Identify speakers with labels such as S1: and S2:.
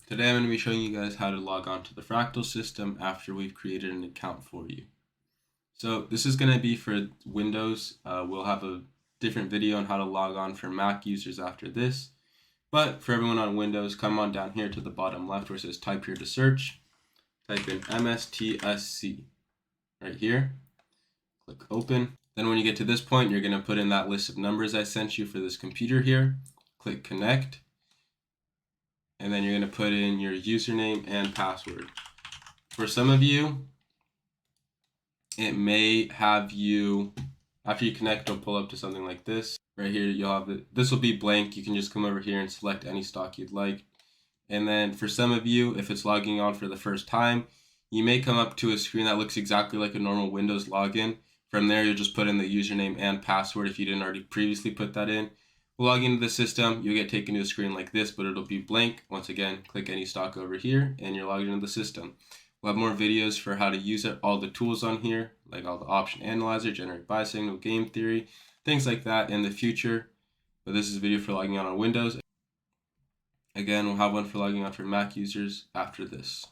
S1: Today I'm going to be showing you guys how to log on to the Fractal system after we've created an account for you. So this is going to be for Windows. We'll have a different video on how to log on for Mac users after this. But for everyone on Windows, come on down here to the bottom left where it says type here to search. Type in MSTSC right here. Click open. Then when you get to this point, you're going to put in that list of numbers I sent you for this computer here. Click connect. And then you're going to put in your username and password. For some of you, it may have you, after you connect, it'll pull up to something like this. Right here, you'll have this will be blank. You can just come over here and select any stock you'd like. And then for some of you, if it's logging on for the first time, you may come up to a screen that looks exactly like a normal Windows login. From there, you'll just put in the username and password if you didn't already previously put that in. Log into the system, you'll get taken to a screen like this, but it'll be blank. Once again, click any stock over here and you're logged into the system. We'll have more videos for how to use it, all the tools on here, like all the option analyzer, generate buy signal, game theory, things like that in the future. But this is a video for logging on Windows. Again, we'll have one for logging on for Mac users after this.